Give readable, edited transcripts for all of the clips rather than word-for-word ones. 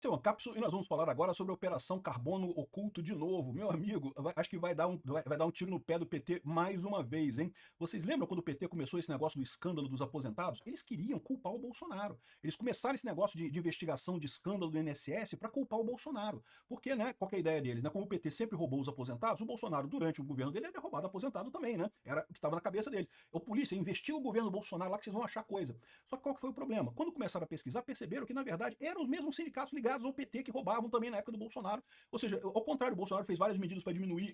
Seu Ancapso, e nós vamos falar agora sobre a Operação Carbono Oculto de novo. Meu amigo, acho que vai dar um tiro no pé do PT mais uma vez, hein? Vocês lembram quando o PT começou esse negócio do escândalo dos aposentados? Eles queriam culpar o Bolsonaro. Eles começaram esse negócio de investigação de escândalo do INSS para culpar o Bolsonaro. Porque, né, qual que é a ideia deles? Né? Como o PT sempre roubou os aposentados, o Bolsonaro, durante o governo dele, ia ter roubado aposentado também, né? Era o que estava na cabeça deles. O polícia, investiga o governo Bolsonaro lá que vocês vão achar coisa. Só que qual que foi o problema? Quando começaram a pesquisar, perceberam que, na verdade, eram os mesmos sindicatos ligados ao PT que roubavam também na época do Bolsonaro. Ou seja, ao contrário, o Bolsonaro fez várias medidas para diminuir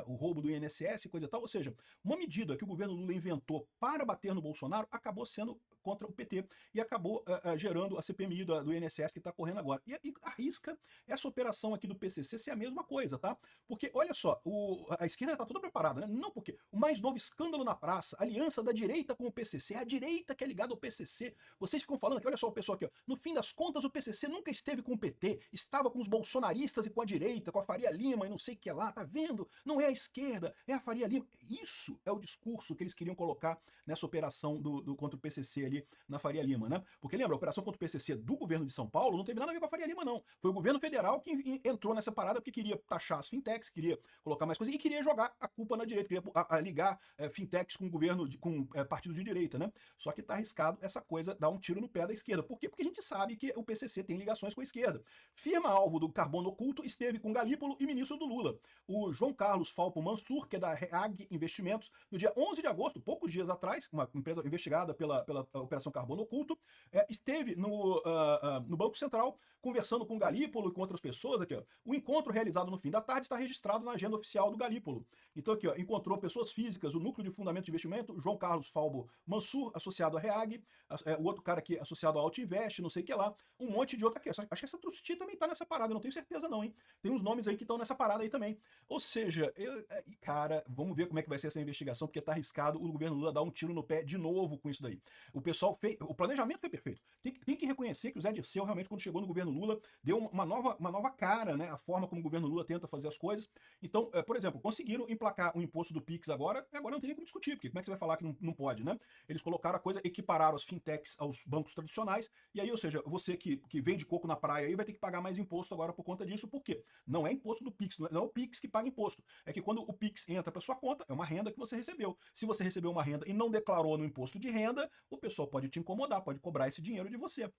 o roubo do INSS e coisa e tal. Ou seja, uma medida que o governo Lula inventou para bater no Bolsonaro acabou sendo contra o PT e acabou gerando a CPMI do INSS que está correndo agora. E arrisca essa operação aqui do PCC ser a mesma coisa, tá? Porque, olha só, a esquerda está toda preparada, né? Não, porque o mais novo escândalo na praça, aliança da direita com o PCC, é a direita que é ligada ao PCC. Vocês ficam falando que, olha só o pessoal aqui, ó, no fim das contas o PCC nunca esteve com o PT, estava com os bolsonaristas e com a direita, com a Faria Lima e não sei o que lá, tá vendo? Não é a esquerda, é a Faria Lima. Isso é o discurso que eles queriam colocar nessa operação contra o PCC ali na Faria Lima, né? Porque lembra, a operação contra o PCC do governo de São Paulo não teve nada a ver com a Faria Lima, não. Foi o governo federal que entrou nessa parada porque queria taxar as fintechs, queria colocar mais coisas e queria jogar a culpa na direita, queria ligar fintechs com governo, com partido de direita, né? Só que tá arriscado essa coisa dar um tiro no pé da esquerda. Por quê? Porque a gente sabe que o PCC tem ligações com a esquerda. Firma-alvo do carbono oculto esteve com Galípolo e ministro do Lula. O João Carlos Falpo Mansur, que é da REAG Investimentos, no dia 11 de agosto, poucos dias atrás, uma empresa investigada pela Operação Carbono Oculto, esteve no Banco Central conversando com Galípolo e com outras pessoas. Aqui, ó. O encontro realizado no fim da tarde está registrado na agenda oficial do Galípolo. Então aqui, ó, encontrou pessoas físicas, o Núcleo de Fundamento de Investimento, João Carlos Falbo Mansur, associado à REAG, o outro cara aqui associado ao Altinvest, não sei o que lá, um monte de outra aqui. Acho que essa Trustee também tá nessa parada, eu não tenho certeza não, hein? Tem uns nomes aí que estão nessa parada aí também. Ou seja, cara, vamos ver como é que vai ser essa investigação, porque tá arriscado o governo Lula dar um tiro no pé de novo com isso daí. O pessoal fez, o planejamento foi perfeito. Tem que reconhecer que o Zé Dirceu realmente, quando chegou no governo Lula, deu uma nova cara, né? A forma como o governo Lula tenta fazer as coisas. Então, por exemplo, conseguiram emplacar o imposto do PIX agora não tem nem como discutir, porque como é que você vai falar que não pode, né? Eles colocaram a coisa, equipararam as fintechs aos bancos tradicionais, e aí, ou seja, você que vende coco na praia aí vai ter que pagar mais imposto agora por conta disso. Por quê? Não é imposto do PIX, não é o PIX que paga imposto. É que quando o PIX entra para sua conta, é uma renda que você recebeu. Se você recebeu uma renda e não declarou no imposto de renda, o pessoal pode te incomodar, pode cobrar esse dinheiro de você.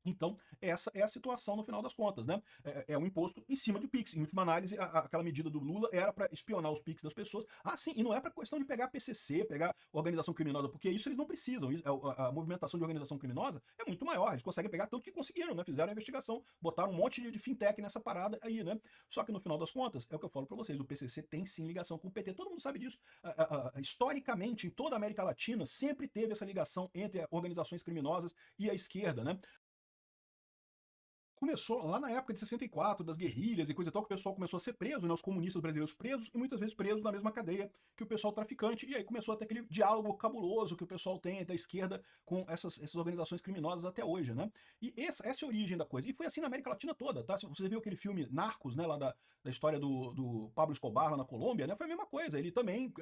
Então, essa é a situação no final das contas, né? É um imposto em cima de Pix. Em última análise, aquela medida do Lula era para espionar os Pix das pessoas. Ah, sim, e não é para questão de pegar PCC, pegar organização criminosa, porque isso eles não precisam. A movimentação de organização criminosa é muito maior. Eles conseguem pegar tanto que conseguiram, né? Fizeram a investigação, botaram um monte de fintech nessa parada aí, né? Só que no final das contas, é o que eu falo para vocês, o PCC tem sim ligação com o PT. Todo mundo sabe disso. Historicamente, em toda a América Latina, sempre teve essa ligação entre organizações criminosas e a esquerda, né? Começou lá na época de 64, das guerrilhas e coisa e tal, que o pessoal começou a ser preso, né, os comunistas brasileiros presos, e muitas vezes presos na mesma cadeia que o pessoal traficante, e aí começou a ter aquele diálogo cabuloso que o pessoal tem da esquerda com essas organizações criminosas até hoje, né? E essa é a origem da coisa. E foi assim na América Latina toda, tá? Você viu aquele filme Narcos, né, lá da história do Pablo Escobar lá na Colômbia, né? Foi a mesma coisa. Ele também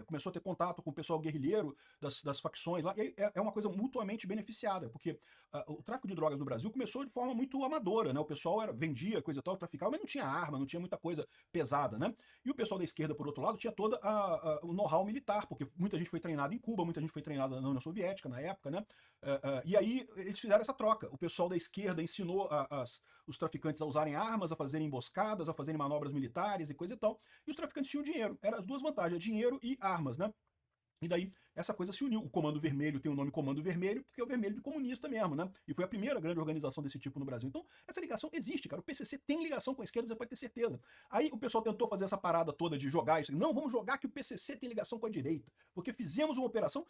começou a ter contato com o pessoal guerrilheiro das facções lá, e aí é uma coisa mutuamente beneficiada, porque o tráfico de drogas no Brasil começou de forma muito amadora, né? O pessoal vendia coisa e tal, traficava, mas não tinha arma, não tinha muita coisa pesada, né? E o pessoal da esquerda, por outro lado, tinha todo o know-how militar, porque muita gente foi treinada em Cuba, muita gente foi treinada na União Soviética na época, né? E aí eles fizeram essa troca. O pessoal da esquerda ensinou os traficantes a usarem armas, a fazerem emboscadas, a fazerem manobras militares e coisa e tal. E os traficantes tinham dinheiro. Eram as duas vantagens, dinheiro e armas, né? E daí essa coisa se uniu. O Comando Vermelho tem o nome Comando Vermelho porque é o vermelho de comunista mesmo, né? E foi a primeira grande organização desse tipo no Brasil. Então, essa ligação existe, cara. O PCC tem ligação com a esquerda, você pode ter certeza. Aí o pessoal tentou fazer essa parada toda de jogar isso. Não, vamos jogar que o PCC tem ligação com a direita. Porque fizemos uma operação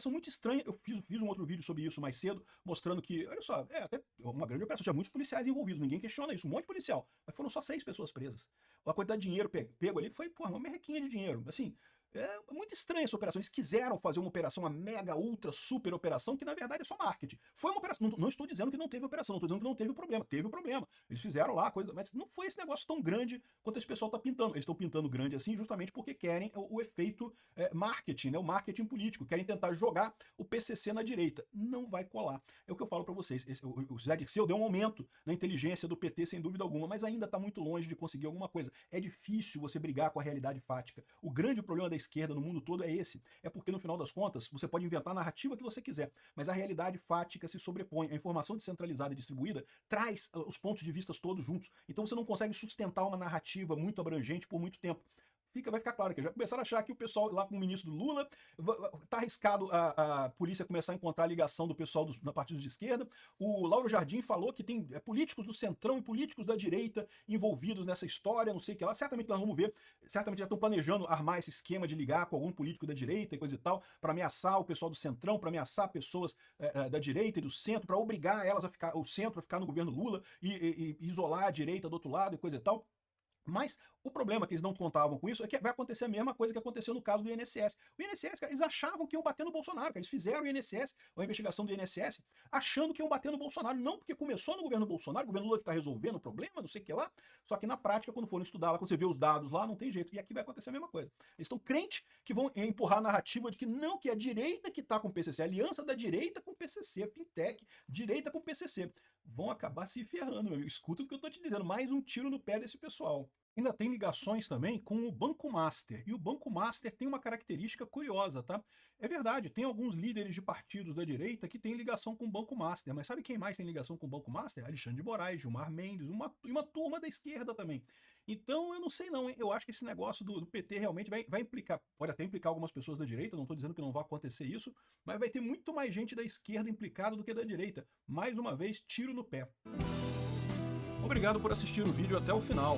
muito estranha. Eu fiz um outro vídeo sobre isso mais cedo, mostrando que, olha só, até uma grande operação. Tinha muitos policiais envolvidos, ninguém questiona isso. Um monte de policial. Mas foram só 6 pessoas presas. A quantidade de dinheiro pego ali foi, porra, uma merrequinha de dinheiro. Assim, É muito estranha essa operação. Eles quiseram fazer uma operação, uma mega, ultra, super operação, que na verdade é só marketing. Foi uma operação. Não estou dizendo que não teve operação, não estou dizendo que não teve o problema. Teve o problema. Eles fizeram lá, coisa, mas não foi esse negócio tão grande quanto esse pessoal está pintando. Eles estão pintando grande assim justamente porque querem o efeito marketing, né? O marketing político. Querem tentar jogar o PCC na direita. Não vai colar. É o que eu falo para vocês. O Zé Dirceu deu um aumento na inteligência do PT, sem dúvida alguma, mas ainda está muito longe de conseguir alguma coisa. É difícil você brigar com a realidade fática. O grande problema da esquerda no mundo todo é esse. É porque, no final das contas, você pode inventar a narrativa que você quiser, mas a realidade fática se sobrepõe. A informação descentralizada e distribuída traz os pontos de vista todos juntos. Então você não consegue sustentar uma narrativa muito abrangente por muito tempo. Vai ficar claro que já começaram a achar que o pessoal lá com o ministro do Lula tá arriscado a polícia começar a encontrar a ligação do pessoal na partidos de esquerda. O Lauro Jardim falou que tem políticos do centrão e políticos da direita envolvidos nessa história, não sei o que lá. Certamente nós vamos ver, certamente já estão planejando armar esse esquema de ligar com algum político da direita e coisa e tal, para ameaçar o pessoal do centrão, para ameaçar pessoas da direita e do centro, para obrigar elas a ficar, o centro a ficar no governo Lula e isolar a direita do outro lado e coisa e tal. Mas o problema que eles não contavam com isso é que vai acontecer a mesma coisa que aconteceu no caso do INSS. O INSS, cara, eles achavam que iam bater no Bolsonaro, cara. Eles fizeram o INSS, a investigação do INSS, achando que iam bater no Bolsonaro. Não, porque começou no governo Bolsonaro, o governo Lula que está resolvendo o problema, não sei o que lá. Só que na prática, quando foram estudar lá, quando você vê os dados lá, não tem jeito. E aqui vai acontecer a mesma coisa. Eles estão crentes que vão empurrar a narrativa de que não, que é a direita que está com o PCC, a aliança da direita com o PCC, a fintech, direita com o PCC. Vão acabar se ferrando, meu amigo. Escuta o que eu estou te dizendo, mais um tiro no pé desse pessoal. Ainda tem ligações também com o Banco Master. E o Banco Master tem uma característica curiosa, tá? É verdade, tem alguns líderes de partidos da direita que têm ligação com o Banco Master, mas sabe quem mais tem ligação com o Banco Master? Alexandre de Moraes, Gilmar Mendes, uma turma da esquerda também. Então, eu não sei não, hein? Eu acho que esse negócio do PT realmente vai implicar, pode até implicar algumas pessoas da direita, não estou dizendo que não vai acontecer isso, mas vai ter muito mais gente da esquerda implicada do que da direita. Mais uma vez, tiro no pé. Obrigado por assistir o vídeo até o final.